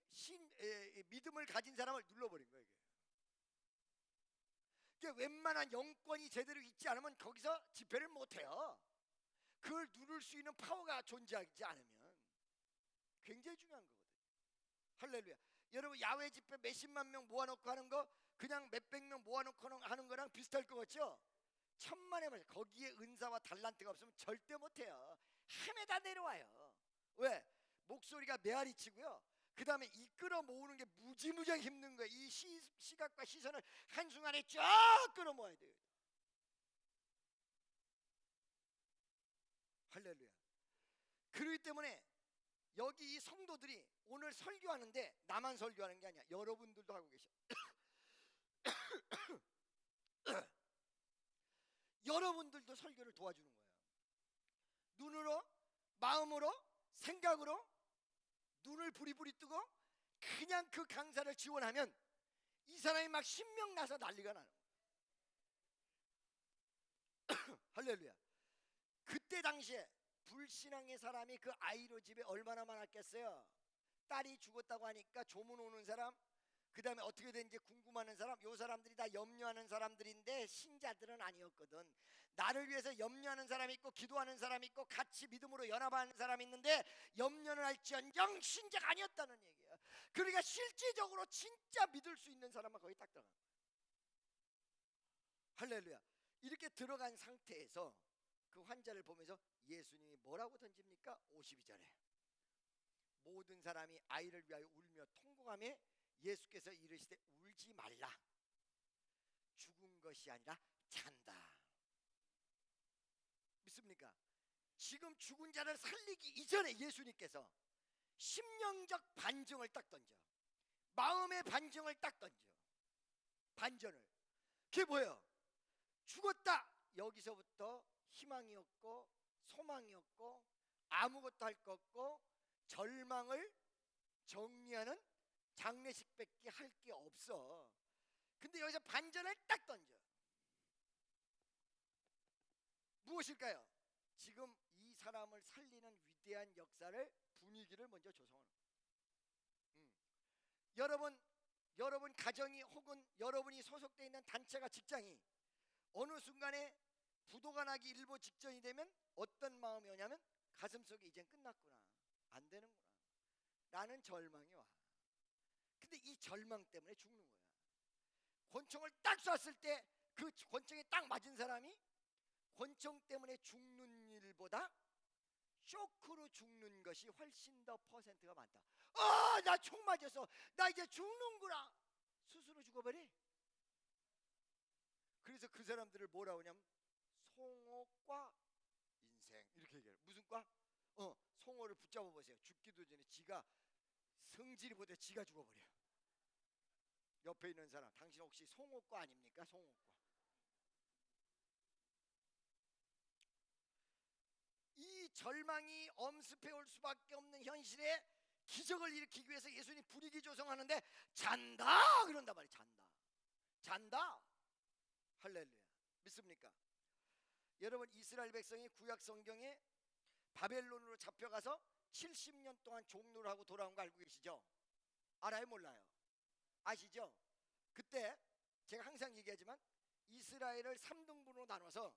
S1: 믿음을 가진 사람을 눌러버린 거예요. 그러니까 웬만한 영권이 제대로 있지 않으면 거기서 집회를 못해요. 그걸 누를 수 있는 파워가 존재하지 않으면. 굉장히 중요한 거거든요. 할렐루야. 여러분 야외 집회 몇십만 명 모아놓고 하는 거 그냥 몇백 명 모아놓고 하는 거랑 비슷할 것 같죠? 천만에 말. 거기에 은사와 달란트가 없으면 절대 못해요. 헤매다 내려와요. 왜? 목소리가 메아리치고요. 그 다음에 이끌어 모으는 게 무지무지하게 힘든 거예요. 이 시각과 시선을 한순간에 쫙 끌어 모아야 돼요. 할렐루야. 그렇기 때문에 여기 이 성도들이 오늘 설교하는데 나만 설교하는 게 아니야. 여러분들도 하고 계셔. 여러분들도 설교를 도와주는 거예요. 눈으로, 마음으로, 생각으로 눈을 부리부리 뜨고 그냥 그 강사를 지원하면 이 사람이 막 신명 나서 난리가 나는 거예요. 할렐루야. 그때 당시에 불신앙의 사람이 그 아이로 집에 얼마나 많았겠어요. 딸이 죽었다고 하니까 조문 오는 사람, 그 다음에 어떻게 된지 궁금하는 사람, 요 사람들이 다 염려하는 사람들인데 신자들은 아니었거든. 나를 위해서 염려하는 사람이 있고 기도하는 사람이 있고 같이 믿음으로 연합하는 사람이 있는데 염려는 할지언정 신자가 아니었다는 얘기야. 그러니까 실질적으로 진짜 믿을 수 있는 사람만 거기 딱 들어간 거야. 할렐루야. 이렇게 들어간 상태에서 그 환자를 보면서 예수님이 뭐라고 던집니까? 52절에 모든 사람이 아이를 위하여 울며 통곡하며 예수께서 이르시되 울지 말라. 죽은 것이 아니라 잔다. 믿습니까? 지금 죽은 자를 살리기 이전에 예수님께서 심령적 반증을 딱 던져. 마음의 반증을 딱 던져. 반전을. 그게 뭐예요? 죽었다. 여기서부터 희망이 없고 소망이 없고 아무것도 할 거 없고 절망을 정리하는 장례식밖에 할 게 없어. 근데 여기서 반전을 딱 던져. 무엇일까요? 지금 이 사람을 살리는 위대한 역사를 분위기를 먼저 조성하는 거예요. 여러분 가정이 혹은 여러분이 소속되어 있는 단체가 직장이 어느 순간에 부도가 나기 일보 직전이 되면 어떤 마음이 오냐면 가슴속에 이젠 끝났구나, 안 되는구나 라는 절망이 와. 근데 이 절망 때문에 죽는 거야. 권총을 딱 쐈을 때 그 권총에 딱 맞은 사람이 권총 때문에 죽는 일보다 쇼크로 죽는 것이 훨씬 더 퍼센트가 많다. 나 총 맞았어, 나 이제 죽는구나, 스스로 죽어버려. 그래서 그 사람들을 뭐라고 하냐면 송호과 인생 이렇게 얘기해요. 무슨 과? 송호를 붙잡아 보세요. 죽기도 전에 지가 성질이 보다 지가 죽어버려. 옆에 있는 사람, 당신 혹시 송호과 아닙니까? 송호과. 이 절망이 엄습해 올 수밖에 없는 현실에 기적을 일으키기 위해서 예수님이 분위기 조성하는데 잔다 그런단 말이에요. 잔다. 할렐루야. 믿습니까? 여러분, 이스라엘 백성이 구약 성경에 바벨론으로 잡혀가서 70년 동안 종노를 하고 돌아온 거 알고 계시죠? 알아요? 몰라요? 아시죠? 그때 제가 항상 얘기하지만 이스라엘을 3등분으로 나눠서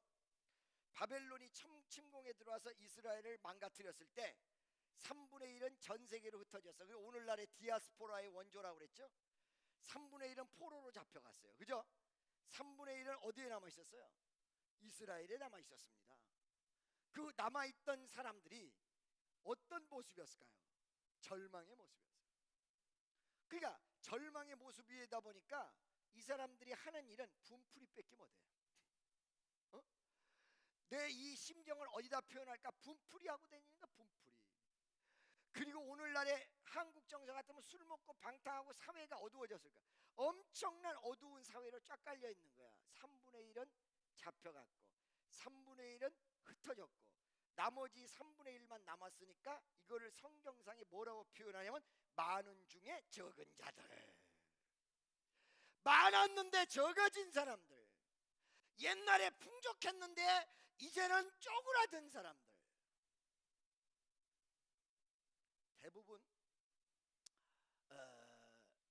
S1: 바벨론이 침공에 들어와서 이스라엘을 망가뜨렸을 때 3분의 1은 전 세계로 흩어졌어. 그리고 오늘날의 디아스포라의 원조라고 그랬죠? 3분의 1은 포로로 잡혀갔어요. 그죠? 3분의 1은 어디에 남아있었어요? 이스라엘에 남아있었습니다. 그 남아있던 사람들이 어떤 모습이었을까요? 절망의 모습이었어요. 그러니까 절망의 모습이다 보니까 이 사람들이 하는 일은 분풀이 뺏기 못해요. 내 이 심정을 어디다 표현할까? 분풀이하고 다니는 거야, 분풀이. 그리고 오늘날의 한국 정서 같으면 술 먹고 방탕하고 사회가 어두워졌을 거야. 엄청난 어두운 사회로 쫙 깔려 있는 거야. 3분의 1은 잡혀갔고 3분의 1은 흩어졌고 나머지 3분의 1만 남았으니까 이거를 성경상에 뭐라고 표현하냐면 많은 중에 적은 자들, 많았는데 적어진 사람들, 옛날에 풍족했는데 이제는 쪼그라든 사람들. 대부분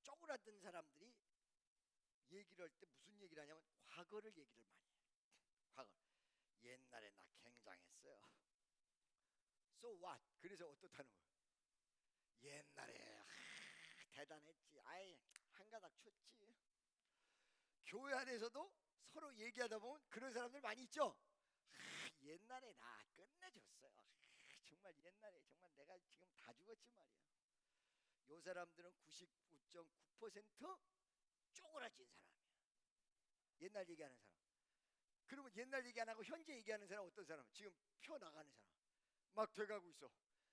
S1: 쪼그라든 사람들이 얘기를 할 때 무슨 얘기를 하냐면 과거를 얘기를 많이 해요. 과거. 옛날에 나 굉장했어요. So what? 그래서 어떻다는 거예요? 옛날에 대단했지. 아이 한가닥 쳤지. 교회 안에서도 서로 얘기하다 보면 그런 사람들 많이 있죠. 옛날에 나 끝내줬어요. 정말 옛날에 정말 내가 지금 다 죽었지 말이야. 요 사람들은 99.9% 쪼그라진 사람이야. 옛날 얘기하는 사람. 그러면 옛날 얘기 안 하고 현재 얘기하는 사람 어떤 사람? 지금 펴나가는 사람. 막 돼가고 있어.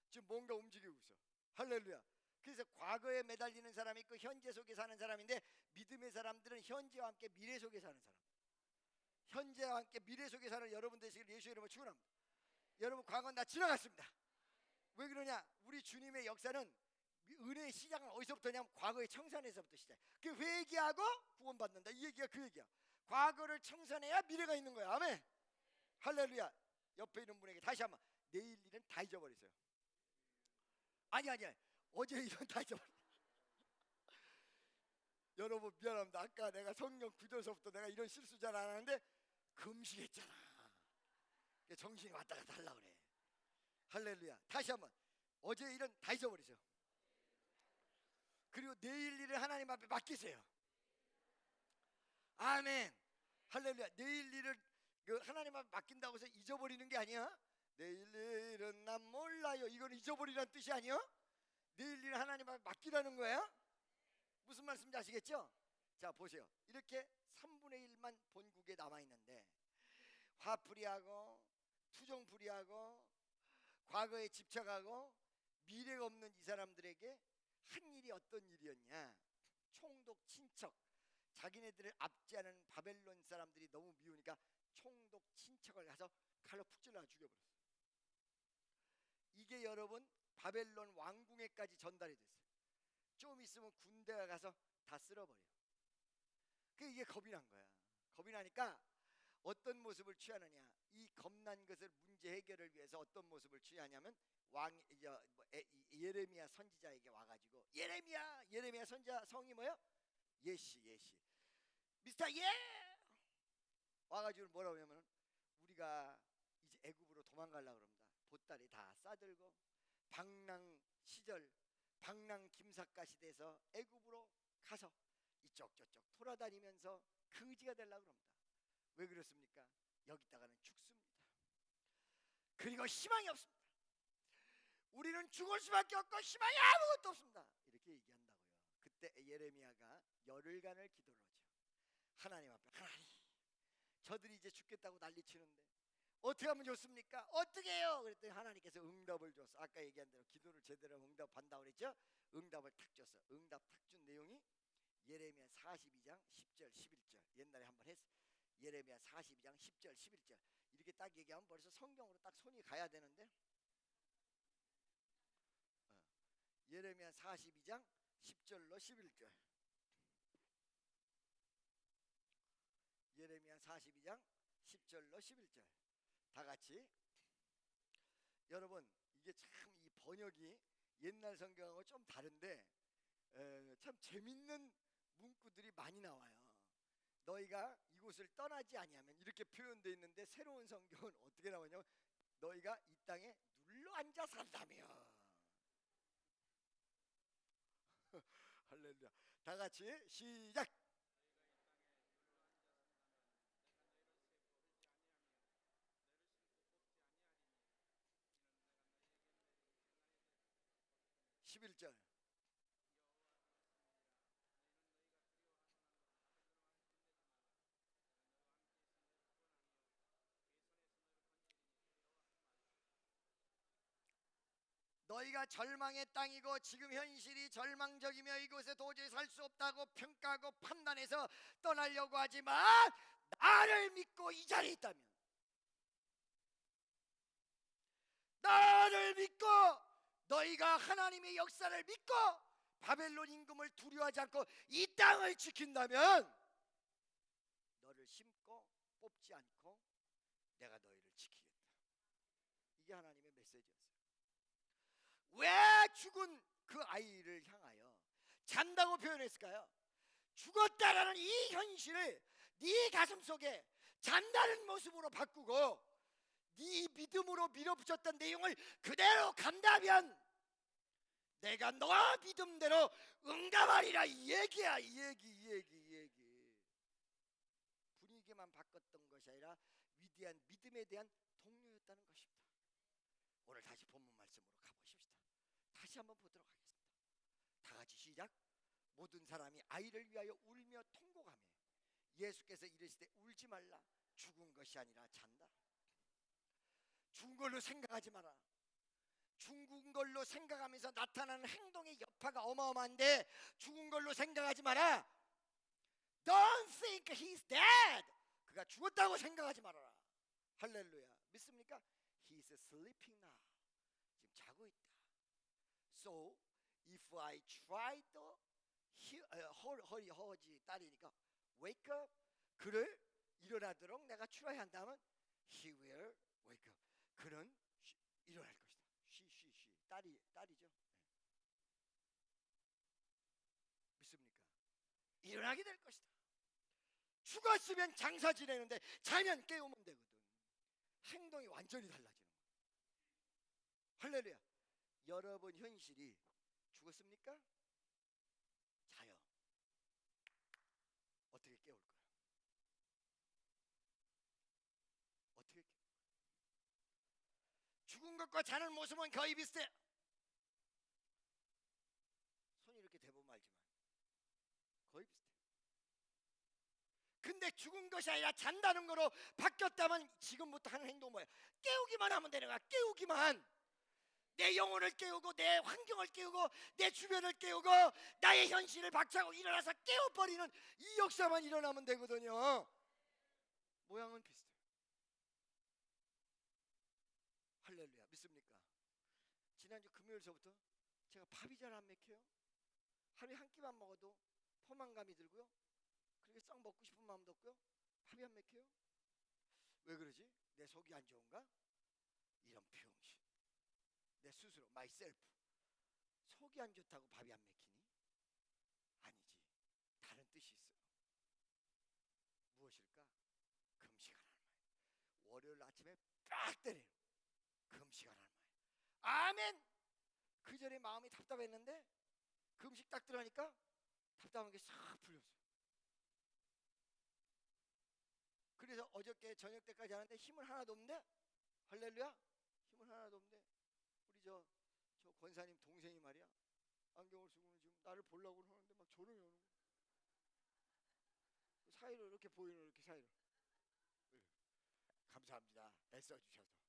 S1: 지금 뭔가 움직이고 있어. 할렐루야. 그래서 과거에 매달리는 사람이 있고 현재 속에 사는 사람인데, 믿음의 사람들은 현재와 함께 미래 속에 사는 사람. 현재와 함께 미래 속에 사는 여러분 되시길 예수의 이름으로 축원합니다. 여러분, 과거는 다 지나갔습니다. 왜 그러냐? 우리 주님의 역사는 은혜의 시작은 어디서부터냐면 과거의 청산에서부터 시작. 그 회개하고 구원받는다. 이 얘기가 그 얘기야. 과거를 청산해야 미래가 있는 거야. 아멘. 할렐루야. 옆에 있는 분에게 다시 한번, 내일 일은 다 잊어버리세요. 아니야. 어제 일은 다 잊어버려. 여러분 미안합니다. 아까 내가 성경 구절서부터 내가 이런 실수 잘 안 하는데 금식했잖아. 정신이 왔다 갔다 하려고 그래. 할렐루야. 다시 한번, 어제 일은 다 잊어버리세요. 그리고 내일 일을 하나님 앞에 맡기세요. 아멘. 할렐루야. 내일 일을 하나님 앞에 맡긴다고 해서 잊어버리는 게 아니야. 내일 일은 난 몰라요, 이건 잊어버리라는 뜻이 아니야. 내일 일 하나님 앞에 맡기라는 거예요? 무슨 말씀인지 아시겠죠? 자 보세요. 이렇게 3분의 1만 본국에 남아있는데 화풀이하고 투정풀이하고 과거에 집착하고 미래가 없는 이 사람들에게 한 일이 어떤 일이었냐? 총독 친척, 자기네들을 압제하는 바벨론 사람들이 너무 미우니까 총독 친척을 가서 칼로 푹 찔러 죽여버렸어요. 이게 여러분 바벨론 왕궁에까지 전달이 됐어요. 좀 있으면 군대가 가서 다 쓸어버려. 이게 겁이 난 거야. 겁이 나니까 어떤 모습을 취하느냐? 이 겁난 것을 문제 해결을 위해서 어떤 모습을 취하냐면 예레미야 선지자에게 와가지고 예레미야 선지자 성이 뭐요? 예시 미스터 예 와가지고 뭐라고 하냐면 우리가 이제 애굽으로 도망가려고 그럽니다. 보따리 다 싸들고 방랑 시절 방랑 김삿갓이 돼서 애굽으로 가서 이쪽 저쪽 돌아다니면서 거지가 되려고 그럽니다. 왜 그렇습니까? 여기다가는 죽습니다. 그리고 희망이 없습니다. 우리는 죽을 수밖에 없고 희망이 아무것도 없습니다. 이렇게 얘기한다고요. 그때 예레미야가 열흘간을 기도를 하죠. 하나님 앞에 하나님 저들이 이제 죽겠다고 난리치는데 어떻게 하면 좋습니까? 어떻게 해요? 그랬더니 하나님께서 응답을 줬어. 아까 얘기한 대로 기도를 제대로 응답한다고 그랬죠? 응답을 탁 줬어. 응답 탁 준 내용이 예레미야 42장 10절 11절. 옛날에 한번 했어. 예레미야 42장 10절 11절. 이렇게 딱 얘기하면 벌써 성경으로 딱 손이 가야 되는데 예레미야 42장 10절로 11절. 예레미야 42장 10절로 11절. 다 같이. 여러분 이게 참 이 번역이 옛날 성경하고 좀 다른데 참 재밌는 문구들이 많이 나와요. 너희가 이곳을 떠나지 아니하면 이렇게 표현되어 있는데 새로운 성경은 어떻게 나오냐면 너희가 이 땅에 눌러 앉아 산다며. 할렐루야. 다 같이 시작. 11절. 너희가 절망의 땅이고 지금 현실이 절망적이며 이곳에 도저히 살 수 없다고 평가하고 판단해서 떠나려고 하지만 나를 믿고 이 자리에 있다면 나를 믿고 너희가 하나님의 역사를 믿고 바벨론 임금을 두려워하지 않고 이 땅을 지킨다면 너를 심고 뽑지 않고 내가 너희를 지키겠다. 이게 하나님의 메시지였어요. 왜 죽은 그 아이를 향하여 잔다고 표현했을까요? 죽었다라는 이 현실을 네 가슴 속에 잔다는 모습으로 바꾸고 네 믿음으로 밀어붙였던 내용을 그대로 간다면 내가 너와 믿음대로 응답하리라. 이 얘기야. 이 얘기. 분위기만 바꿨던 것이 아니라 위대한 믿음에 대한 동료였다는 것입니다. 오늘 다시 본문 말씀으로 가보십시다. 다시 한번 보도록 하겠습니다. 다 같이 시작. 모든 사람이 아이를 위하여 울며 통곡하며 예수께서 이르시되 울지 말라. 죽은 것이 아니라 잔다. 죽은 걸로 생각하지 마라. 죽은 걸로 생각하면서 나타나는 행동의 여파가 어마어마한데 죽은 걸로 생각하지 마라. Don't think he's dead. 그가 죽었다고 생각하지 말아라. 할렐루야. 믿습니까? He's sleeping now. 지금 자고 있다. So if I try to 허지 딸이니까 wake up. 그를 일어나도록 내가 추라야 한다면 he will wake up. 그는 일어날 것이다. she 딸이죠. 네. 믿습니까? 일어나게 될 것이다. 죽었으면 장사 지내는데 자면 깨우면 되거든. 행동이 완전히 달라지는 거예요. 할렐루야. 여러분 현실이 죽었습니까? 자요. 어떻게 깨울까요? 어떻게 깨울까요? 죽은 것과 자는 모습은 거의 비슷해요. 근데 죽은 것이 아니라 잔다는 거로 바뀌었다면 지금부터 하는 행동은 뭐야? 깨우기만 하면 되는 거야. 깨우기만. 내 영혼을 깨우고 내 환경을 깨우고 내 주변을 깨우고 나의 현실을 박차고 일어나서 깨워버리는 이 역사만 일어나면 되거든요. 모양은 비슷해요. 할렐루야. 믿습니까? 지난주 금요일서부터 제가 밥이 잘 안 먹혀요. 하루에 한 끼만 먹어도 포만감이 들고요. 그렇게 썩 먹고 싶은 마음도 없고요. 밥이 안 먹혀요. 왜 그러지? 내 속이 안 좋은가? 이런 병신. 내 스스로 마이셀프 속이 안 좋다고 밥이 안 먹히니? 아니지. 다른 뜻이 있어요. 무엇일까? 금식하라는 말이에요. 월요일 아침에 빡 때려요. 금식하라는 말이에요. 아멘. 그 전에 마음이 답답했는데 금식 딱 들어가니까 답답한 게 싹 풀렸어요. 그래서 어저께 저녁 때까지 하는데 힘은 하나도 없는데, 할렐루야, 힘은 하나도 없는데 우리 저 권사님 동생이 말이야, 안경을 쓰고는 지금 나를 보려고 하는데 막 조롱이 오는 거야. 사이로 이렇게 보이는, 이렇게 사이로. 감사합니다. 애써주셔서.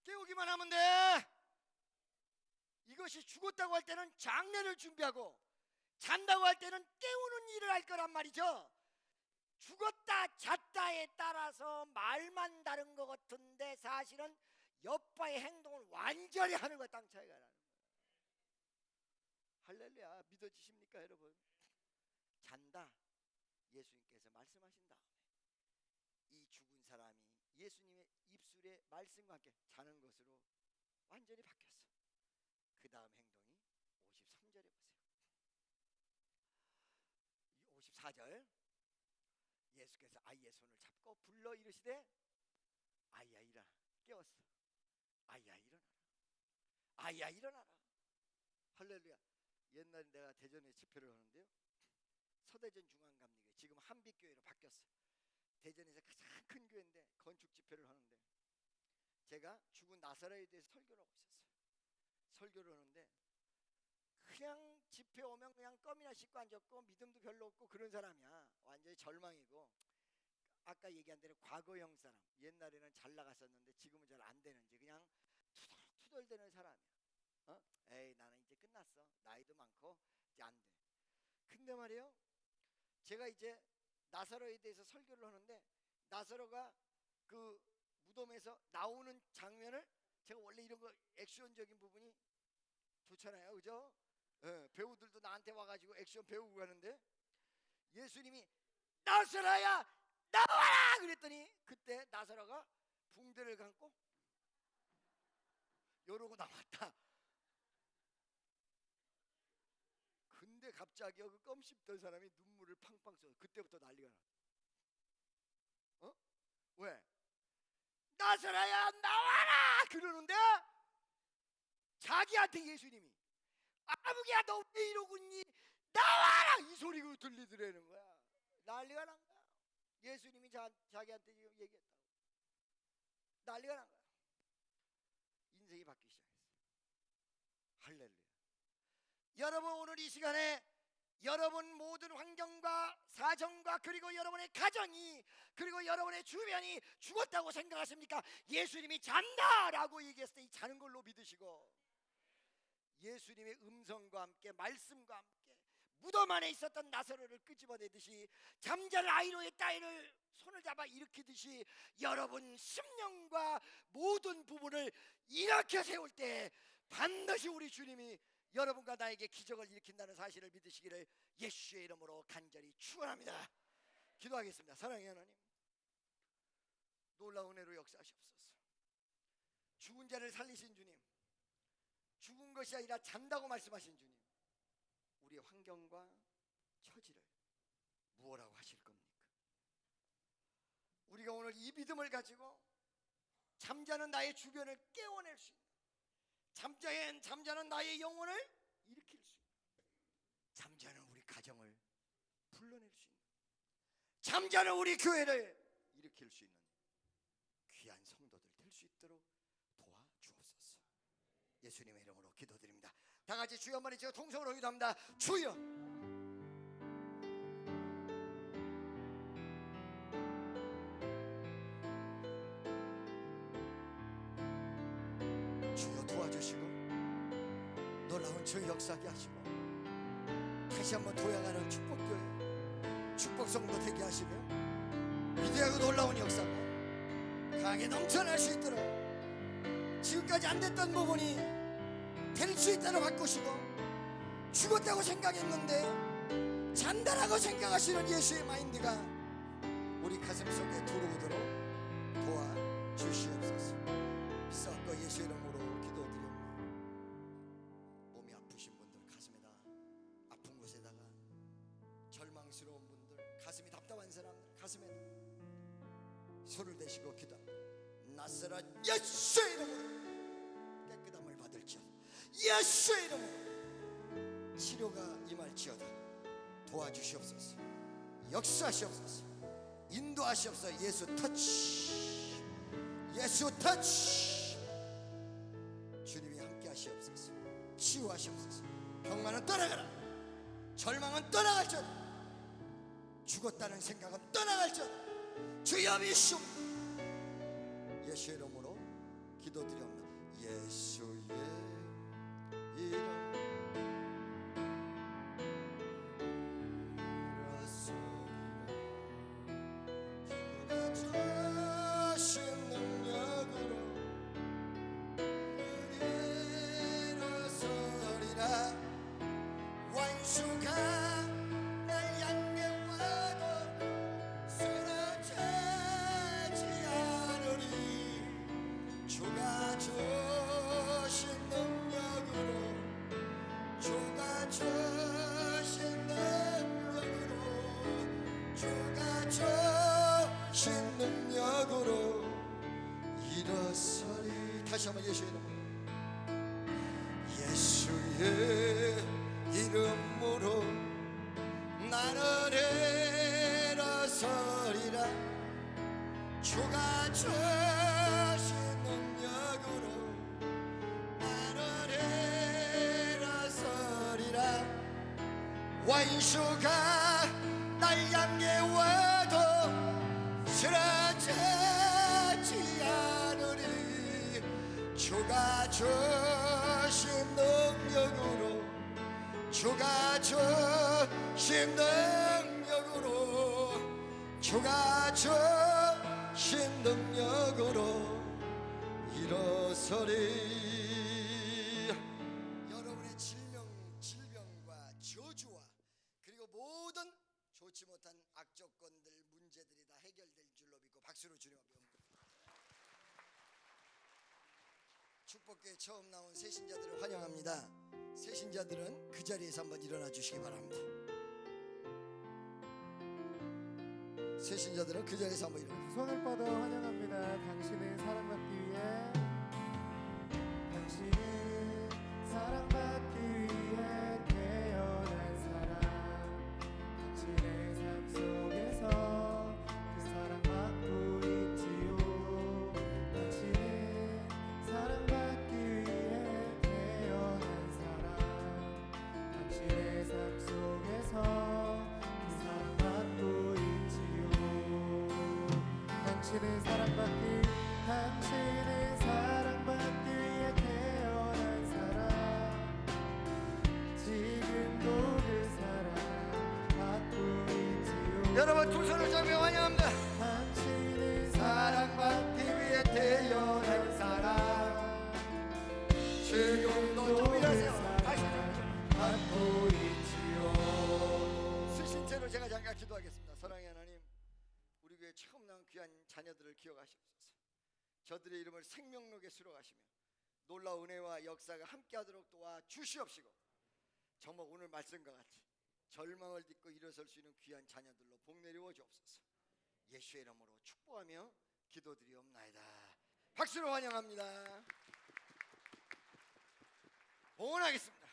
S1: 깨우기만 하면 돼. 이것이 죽었다고 할 때는 장례를 준비하고 잔다고 할 때는 깨우는 일을 할 거란 말이죠. 죽었다 잤다에 따라서 말만 다른 것 같은데 사실은 여파의 행동을 완전히 하는 것, 땅 차이가 나는 거예요. 할렐루야. 믿어지십니까 여러분? 잔다, 예수님께서 말씀하신 다음에 이 죽은 사람이 예수님의 입술의 말씀과 함께 자는 것으로 완전히 바뀌었어. 그 다음 행동이 53절에 보세요. 54절, 예수께서 아이의 손을 잡고 불러 이르시되 아이야 일어나. 깨웠어. 아이야 일어나라. 아이야 일어나라. 할렐루야. 옛날에 내가 대전에 집회를 하는데요, 서대전 중앙감리교회, 지금 한빛교회로 바뀌었어요. 대전에서 가장 큰 교회인데 건축 집회를 하는데 제가 죽은 나사로에 대해서 설교를 하고 있었어요. 설교를 하는데 그냥 집회 오면 그냥 껌이나 씻고 앉았고 믿음도 별로 없고 그런 사람이야. 완전히 절망이고, 아까 얘기한 대로 과거형 사람, 옛날에는 잘 나갔었는데 지금은 잘 안 되는지 그냥 투덜투덜대는 사람이야. 에이 나는 이제 끝났어. 나이도 많고 이제 안 돼. 근데 말이에요, 제가 이제 나사로에 대해서 설교를 하는데 나사로가 그 무덤에서 나오는 장면을, 제가 원래 이런 거 액션적인 부분이 좋잖아요, 그죠? 배우들도 나한테 와가지고 액션 배우고 가는데 예수님이 나사로야 나와라 그랬더니 그때 나사로가 붕대를 감고 이러고 나왔다. 근데 갑자기 그 껌 씹던 사람이 눈물을 팡팡 쏟아. 그때부터 난리가 나. 왜? 나사로야 나와라 그러는데 자기한테 예수님이 아버지야 너 왜 이러고 있니? 나와라 이 소리가 들리더라는 거야. 난리가 난 거야. 예수님이 자기한테 지금 얘기했다고. 난리가 난 거야. 인생이 바뀌기 시작했어. 할렐루야. 여러분 오늘 이 시간에 여러분 모든 환경과 사정과 그리고 여러분의 가정이 그리고 여러분의 주변이 죽었다고 생각하십니까? 예수님이 잔다라고 얘기했을 때 이 자는 걸로 믿으시고 예수님의 음성과 함께 말씀과 함께 무덤 안에 있었던 나사로를 끄집어내듯이 잠자는 아이로의 딸을 손을 잡아 일으키듯이 여러분 심령과 모든 부분을 일으켜 세울 때 반드시 우리 주님이 여러분과 나에게 기적을 일으킨다는 사실을 믿으시기를 예수의 이름으로 간절히 축원합니다. 기도하겠습니다. 사랑의 하나님, 놀라운 은혜로 역사하시옵소서. 죽은 자를 살리신 주님, 죽은 것이 아니라 잔다고 말씀하신 주님, 우리의 환경과 처지를 무엇라고 하실 겁니까? 우리가 오늘 이 믿음을 가지고 잠자는 나의 주변을 깨워낼 수 있는, 잠자는 나의 영혼을 일으킬 수 있는, 잠자는 우리 가정을 불러낼 수 있는, 잠자는 우리 교회를 일으킬 수 있는 귀한 성도들 될 수 있도록 도와주옵소서. 예수님의 이름으로 기도드립니다. 다 같이 주여 한번 외치고 통성으로 기도합니다. 주여. 놀라운 저 역사하게 하시고 다시 한번 도약하는 축복교회 축복성도 되게 하시며 위대하고 놀라운 역사가 강하게 넘쳐날 수 있도록 지금까지 안 됐던 부분이 될 수 있도록 바꾸시고 죽었다고 생각했는데 잔다라고 생각하시는 예수의 마인드가 우리 가슴 속에 들어오도록 도와주시옵소서. 비싸고 예수 이름으로 기도드립니다. 몸이 아프신 분들 가슴에다 아픈 곳에다가 절망스러운 분들 가슴이 답답한 사람들 가슴에 손을 대시고 기도. 나사렛 예수의 이름으로 깨끗함을 받을지어다. 예수의 이름으로 치료가 임할지어다. 도와주시옵소서. 역사하시옵소서. 인도하시옵소서. 예수 터치, 예수 터치. 주님이 함께 하시옵소서. 치유하시옵소서. 병만은 떠나가라. 절망은 떠나갈지어다. 죽었다는 생각은 떠나갈지어다. 주여 미시오. 예수의 이름으로 기도드립니다. 예수의 이름 다시 한번 예수의 이름으로 예수의 이름으로 나는 일어서리라. 주가 주신 능력으로 나는 일어서리라. 원수가 날 향해 와도 쓰러지지 않으리. 주가 주신 능력으로 주가 주신 능력으로 주가 주신 능력으로 일어서리. 여러분의 질병과 저주와 그리고 모든 좋지 못한 악조건들 문제들이 다 해결될 줄로 믿고 박수로 주님 앞에 축복교회 처음 나온 새신자들을 환영합니다. 새신자들은 그 자리에서 한번 일어나 주시기 바랍니다. 새신자들은 그 자리에서 한번 일어나.
S2: 손을 뻗어 환영합니다. 당신은 사랑받기 위해, 당신은 사랑받기 위해 태어난 사람. 당신의 삶 속에서 그 사랑받고 있지요. 당신은 사랑받기 위해 태어난 사람. 당신의 삶 속에서 그 사랑받고 있지요. 당신은 사랑받기 위해 태어난 사람. 지금도 그 사랑 받고 있지요.
S1: 여러분 두 손을 잡고 환영합니다.
S2: 당신은 사랑받기 위해 태어난 사람.
S1: 지금도 좀 일하세요. 다시
S2: 받고 있지요.
S1: 쓰신 채로 제가 잠깐 기도하겠습니다. 사랑의 하나님, 우리 교회 처음 나온 귀한 자녀들을 기억하시옵소서. 저들의 이름을 생명록에 수록하시며 놀라운 은혜와 역사가 함께하도록 도와주시옵시고, 정말 오늘 말씀과 같이 절망을 딛고 일어설 수 있는 귀한 자녀들로 복 내려워 주옵소서. 예수의 이름으로 축복하며 기도드리옵나이다. 박수로 환영합니다. 봉헌하겠습니다.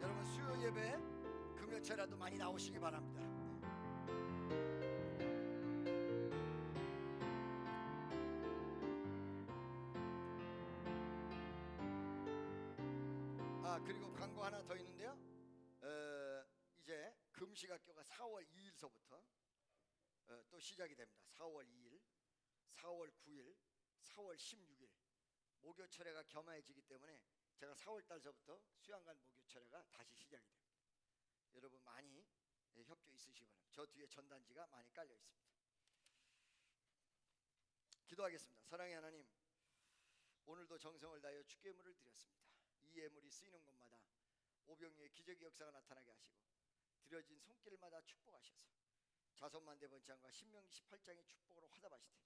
S1: 여러분 수요 예배 금요체라도 많이 나오시기 바랍니다. 그리고 광고 하나 더 있는데요. 이제 금식학교가 4월 2일서부터 또 시작이 됩니다. 4월 2일, 4월 9일, 4월 16일 목요 철회가 겸해지기 때문에 제가 4월 달서부터 수양관 목요 철회가 다시 시작이 됩니다. 여러분 많이 협조 있으시기 바랍니다. 저 뒤에 전단지가 많이 깔려 있습니다. 기도하겠습니다. 사랑의 하나님, 오늘도 정성을 다하여 주께 예물을 드렸습니다. 이 예물이 쓰이는 곳마다 오병이의 기적의 역사가 나타나게 하시고 드려진 손길마다 축복하셔서 자손만대 번창과 신명기 18장의 축복으로 화답하시되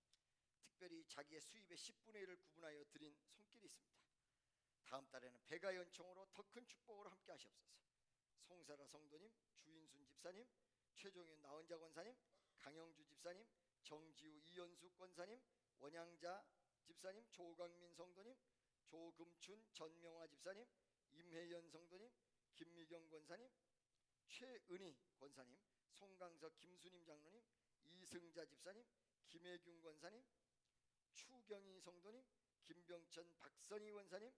S1: 특별히 자기의 수입의 10분의 1을 구분하여 드린 손길이 있습니다. 다음 달에는 배가 연총으로 더 큰 축복으로 함께 하시옵소서. 송사라 성도님, 주인순 집사님, 최종윤 나은자 권사님, 강영주 집사님, 정지우 이연수 권사님, 원양자 집사님, 조광민 성도님, 조금춘 전명화 집사님, 임혜연 성도님, 김미경 권사님, 최은희 권사님, 송강석 김수님 장로님, 이승자 집사님, 김혜균 권사님, 추경희 성도님, 김병천 박선희 권사님,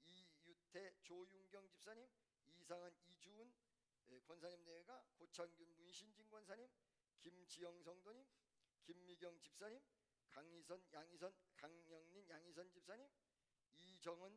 S1: 이유태 조윤경 집사님, 이상한 이주은 권사님 내외가 고창균 문신진 권사님, 김지영 성도님, 김미경 집사님, 강희선 양희선 강영린 양희선 집사님, 이정은